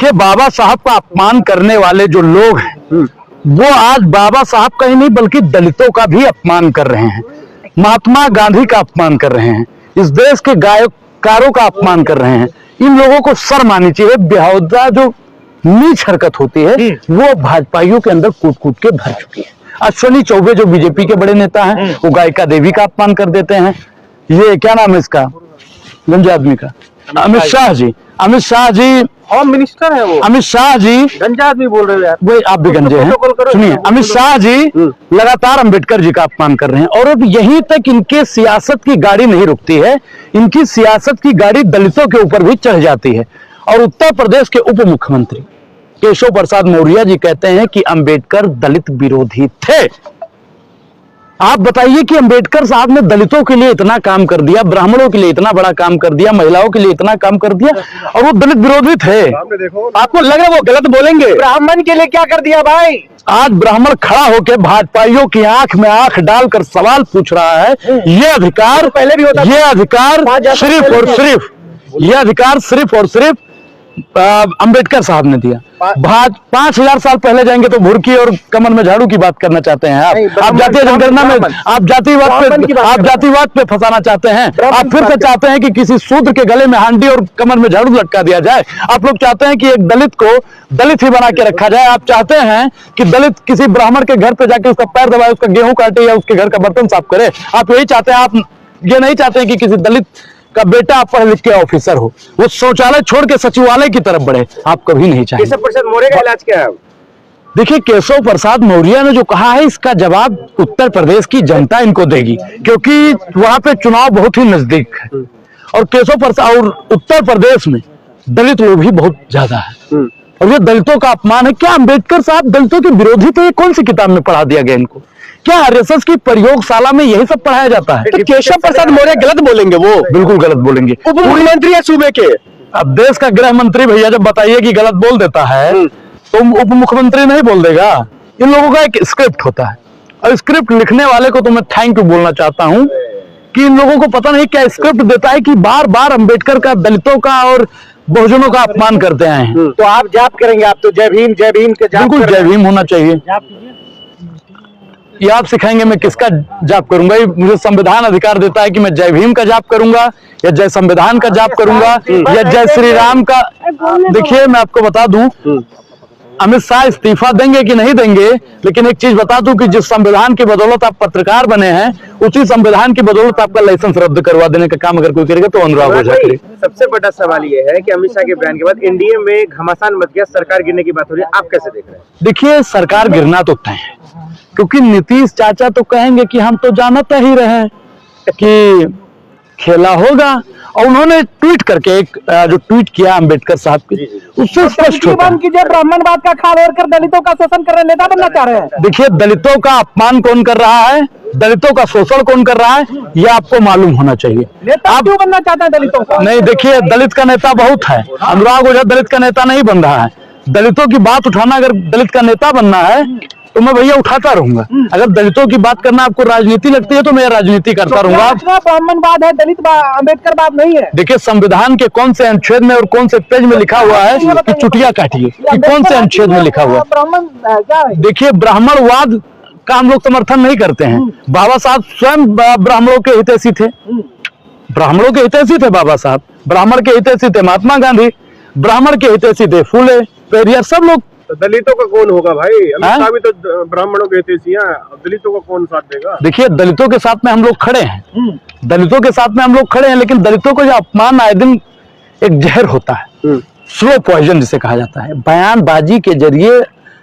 देखिए, बाबा साहब का अपमान करने वाले जो लोग हैं वो आज बाबा साहब का ही नहीं बल्कि दलितों का भी अपमान कर रहे हैं, महात्मा गांधी का अपमान कर रहे हैं, इस देश के गायककारों का अपमान कर रहे हैं। इन लोगों को शर्म आनी चाहिए। बेहुदा जो नीच हरकत होती है वो भाजपाइयों के अंदर कूट कूट के भर चुकी है। अश्विनी चौबे जो बीजेपी के बड़े नेता हैं वो गायिका देवी का अपमान कर देते हैं। ये क्या नाम है इसका गंजा आदमी का, अमित शाह जी। अमित शाह जी होम मिनिस्टर है वो। अमित शाह जी गंजा आदमी बोल रहे हैं वो, आप भी गंजे हैं। सुनिए, अमित शाह जी लगातार अंबेडकर जी का अपमान कर रहे हैं और अब यहीं तक इनके सियासत की गाड़ी नहीं रुकती है, इनकी सियासत की गाड़ी दलितों के ऊपर भी चढ़ जाती है। और उत्तर प्रदेश के उप मुख्यमंत्री केशव प्रसाद मौर्य जी कहते हैं कि अंबेडकर दलित विरोधी थे। आप बताइए कि अंबेडकर साहब ने दलितों के लिए इतना काम कर दिया, ब्राह्मणों के लिए इतना बड़ा काम कर दिया, महिलाओं के लिए इतना काम कर दिया और वो दलित विरोधी थे। आपको लग रहा है वो गलत बोलेंगे? ब्राह्मण के लिए क्या कर दिया भाई? आज ब्राह्मण खड़ा होकर भाजपाइयों की आंख में आंख डालकर सवाल पूछ रहा है। ये अधिकार पहले भी होता, ये अधिकार सिर्फ और सिर्फ, ये अधिकार सिर्फ और सिर्फ अंबेडकर साहब ने दिया। 5000 साल पहले जाएंगे तो भुरकी और कमर में झाड़ू की बात करना चाहते हैं आप जातीय जनगणना में आप जातिवाद पे फंसाना चाहते हैं। आप फिर से चाहते हैं कि किसी शूद्र के गले में हांडी और कमर में झाड़ू लटका दिया जाए। आप लोग चाहते हैं कि एक दलित को दलित ही बना के रखा जाए। आप चाहते हैं कि दलित किसी ब्राह्मण के घर पे जाके उसका पैर दबाए, उसका गेहूं काटे या उसके घर का बर्तन साफ करे। आप यही चाहते हैं। आप ये नहीं चाहते हैं कि किसी दलित का बेटा पढ़ लिख के ऑफिसर हो, वो शौचालय छोड़ के सचिवालय की तरफ बढ़े। आप कभी नहीं चाहेंगे। केशव प्रसाद मौर्य का इलाज क्या है? देखिए, केशव प्रसाद मौर्य ने जो कहा है इसका जवाब उत्तर प्रदेश की जनता इनको देगी, क्योंकि वहां पे चुनाव बहुत ही नजदीक है और केशव प्रसाद और उत्तर प्रदेश में दलित लोग भी बहुत ज्यादा है और ये दलितों का अपमान है। क्या अंबेडकर साहब दलितों के विरोधी थे? कौन सी किताब में पढ़ा दिया गया इनको? क्या आरएसएस की प्रयोगशाला में यही सब पढ़ाया जाता है? तो केशव प्रसाद मौर्य गलत बोलेंगे? वो बिल्कुल गलत बोलेंगे। उप मुख्यमंत्री है सूबे के। अब देश का गृह मंत्री भैया जब बताइए कि गलत बोल देता है तो उप मुख्यमंत्री नहीं बोल देगा। इन लोगों का एक स्क्रिप्ट होता है और स्क्रिप्ट लिखने वाले को तो मैं थैंक यू बोलना चाहता हूं कि इन लोगों को पता नहीं क्या स्क्रिप्ट देता है कि बार बार अंबेडकर का, दलितों का और बहुजनों का अपमान करते आए हैं। तो आप जाप करेंगे? आप तो जय भीम के जाप। बिल्कुल जय भीम होना चाहिए। ये आप सिखाएंगे मैं किसका जाप करूंगा? मुझे संविधान अधिकार देता है कि मैं जय भीम का जाप करूंगा या जय संविधान का जाप करूंगा या जय श्री राम का। देखिए, मैं आपको बता दूं, अमित शाह इस्तीफा देंगे कि नहीं देंगे, लेकिन एक चीज बता दूं कि जिस संविधान की बदौलत आप पत्रकार बने हैं उसी संविधान की बदौलत आपका लाइसेंस रद्द करवा देने का काम अगर कोई करेगा तो अनुराग ओझा करे। सबसे बड़ा सवाल ये है कि अमित शाह के बयान के बाद एनडीए में घमासान मच गया, सरकार गिरने की बात हो रही है, आप कैसे देख रहे हैं? देखिए, सरकार गिरना तो तय है, क्योंकि नीतीश चाचा तो कहेंगे कि हम तो जानते ही रहे कि खेला होगा। और उन्होंने ट्वीट करके एक जो ट्वीट किया अंबेडकर साहब की, उससे स्पष्ट होता है। ब्राह्मणवाद का खाल ओढ़ कर दलितों का शोषण कर रहे नेता बनना चाह रहे हैं। देखिए, दलितों का अपमान कौन कर रहा है, दलितों का शोषण कौन कर रहा है, ये आपको मालूम होना चाहिए। आप क्यों बनना चाहते हैं दलितों का? नहीं, देखिए, दलित का नेता बहुत है। अनुराग ओझा दलित का नेता नहीं बन रहा है। दलितों की बात उठाना, अगर दलित का नेता बनना है तो मैं भैया उठाता रहूंगा। अगर दलितों की बात करना आपको राजनीति लगती है तो मैं राजनीति करता रहूंगा। ब्राह्मणवाद है, दलित अंबेडकरवाद नहीं है। देखिए, संविधान के कौन से अनुच्छेद में और कौन से पेज में लिखा हुआ है कि चुटिया काटिए कि कौन से अनुच्छेद में लिखा हुआ है? देखिए, ब्राह्मणवाद का हम लोग समर्थन नहीं करते हैं। बाबा साहब स्वयं ब्राह्मणों के हितैषी थे, ब्राह्मणों के हितैषी थे बाबा साहब। ब्राह्मण के हितैषी थे महात्मा गांधी, ब्राह्मण के हितैषी थे फूले, पेरियार, सब लोग। दलितों का कौन होगा भाई? अमित शाह भी तो ब्राह्मणों के हितैषी हैं, दलितों का कौन साथ देगा? देखिए, दलितों के साथ में हम लोग खड़े हैं, दलितों के साथ में हम लोग खड़े हैं, लेकिन दलितों को जो अपमान आए दिन एक जहर होता है, स्लो पॉइजन जिसे कहा जाता है, बयानबाजी के जरिए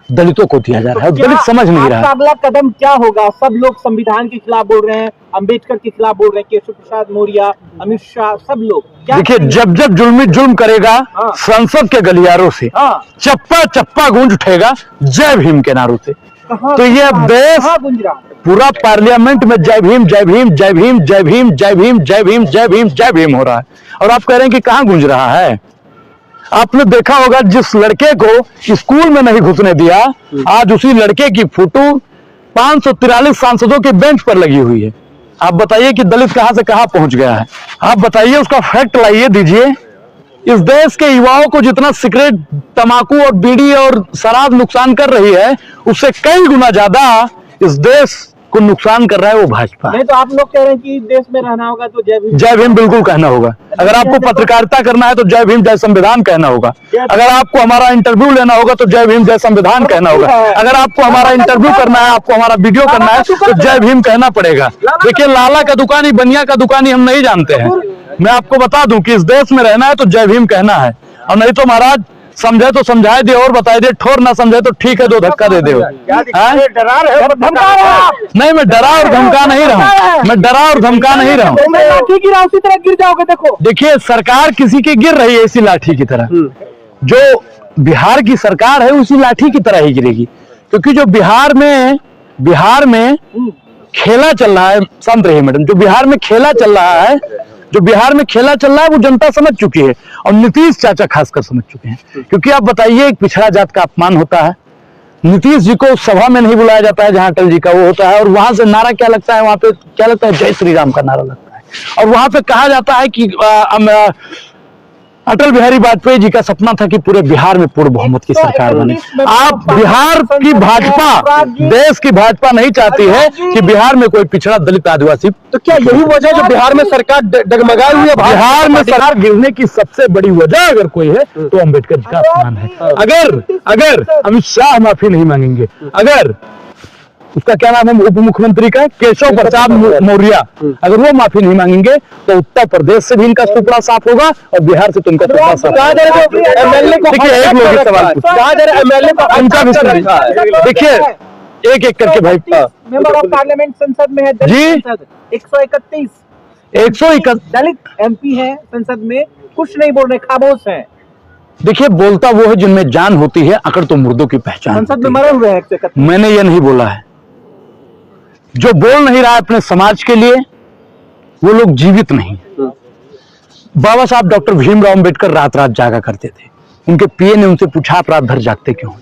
दलितों को दिया जा रहा है। दलित समझ नहीं रहा है। अगला कदम क्या होगा? सब लोग संविधान के खिलाफ बोल रहे हैं, अंबेडकर के खिलाफ बोल रहे हैं, केशव प्रसाद मौर्य, अमित शाह, सब लोग। देखिए, जब जब जुल्म करेगा संसद के गलियारों से चप्पा चप्पा गूंज उठेगा जय भीम के नारों से। तो ये देश पूरा पार्लियामेंट में जय भीम जय भीम जय भीम जय भीम जय भीम जय भीम जय भीम जय भीम हो रहा है। और आप कह रहे हैं कि कहाँ गूंज रहा है? आपने देखा होगा, जिस लड़के को स्कूल में नहीं घुसने दिया, आज उसी लड़के की फोटो 543 सांसदों के बेंच पर लगी हुई है। आप बताइए कि दलित कहां से कहां पहुंच गया है? आप बताइए, उसका फैक्ट लाइए, दीजिए। इस देश के युवाओं को जितना सिगरेट, तंबाकू और बीड़ी और शराब नुकसान कर रही है, उससे कई गुना ज्यादा इस देश को नुकसान कर रहा है वो भाजपा। नहीं तो आप लोग कह रहे हैं कि देश में रहना होगा तो जय भीम। जय भीम बिल्कुल कहना होगा। अगर आपको पत्रकारिता करना है तो जय भीम जय संविधान कहना होगा। अगर आपको हमारा इंटरव्यू लेना होगा तो जय भीम जय संविधान कहना होगा। अगर आपको हमारा इंटरव्यू करना है, आपको हमारा वीडियो करना है तो जय भीम कहना पड़ेगा। देखिए, लाला का दुकानी, बनिया का दुकानी हम नहीं जानते हैं। मैं आपको बता दूं कि इस देश में रहना है तो जय भीम कहना है, और नहीं तो महाराज समझे तो समझाए दे और बताए दे, ठोर ना समझे तो ठीक है, 2 धक्का दे दे। डरा रहे हो, धमका रहे हो। नहीं, मैं डरा और धमका नहीं रहा हूं, मैं डरा और धमका नहीं रहा हूं। मैं लाठी गिरा उसी तरह गिर जाओगे। देखो, देखिए, सरकार किसी की गिर रही है इसी लाठी की तरह। जो बिहार की सरकार है उसी लाठी की तरह ही गिरेगी, क्योंकि जो बिहार में खेला चल रहा है, शांत रहिए मैडम, जो बिहार में खेला चल रहा है वो जनता समझ चुकी है, और नीतीश चाचा खासकर समझ चुके हैं। क्योंकि आप बताइए, एक पिछड़ा जात का अपमान होता है, नीतीश जी को सभा में नहीं बुलाया जाता है जहां अटल जी का वो होता है, और वहां से नारा क्या लगता है, वहां पे क्या लगता है, जय श्री राम का नारा लगता है, और वहां पे कहा जाता है कि अटल बिहारी वाजपेयी जी का सपना था कि पूरे बिहार में पूर्ण बहुमत की सरकार बने। आप बिहार की भाजपा, देश की भाजपा नहीं चाहती है कि बिहार में कोई पिछड़ा, दलित, आदिवासी। तो क्या यही वजह जो बिहार में सरकार डगमगाई हुई है? बिहार में सरकार गिरने की सबसे बड़ी वजह अगर कोई है तो अम्बेडकर जी का अपमान है। अगर अमित शाह माफी नहीं मांगेंगे, अगर उसका क्या नाम है उप मुख्यमंत्री का, केशव प्रसाद मौर्य, अगर वो माफी नहीं मांगेंगे तो उत्तर प्रदेश से भी इनका टुकड़ा साफ होगा और बिहार से तो इनका टुकड़ा साफ होगा। देखिए, एक लोग ही सवाल पूछे, उनका भी देखिए, एक करके भाई। मेंबर ऑफ पार्लियामेंट संसद में है जी, 131 दलित MP है संसद में, कुछ नहीं बोल रहे, खामोश है। देखिए, बोलता वो है जिनमें जान होती है, अकड़ तो मुर्दों की पहचान। संसद में मरे हुए हैं 131। मैंने ये नहीं बोला है। जो बोल नहीं रहा है अपने समाज के लिए, वो लोग जीवित नहीं। बाबा साहब डॉक्टर भीमराव अंबेडकर रात रात जागा करते थे। उनके पीए ने उनसे पूछा, आप रात भर जागते क्यों?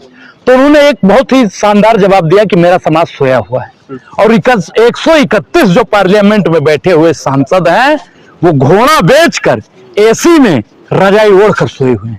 तो उन्होंने एक बहुत ही शानदार जवाब दिया कि मेरा समाज सोया हुआ है। और 131 जो पार्लियामेंट में बैठे हुए सांसद हैं, वो घोड़ा बेचकर AC में रजाई ओढ़कर सोए हुए हैं।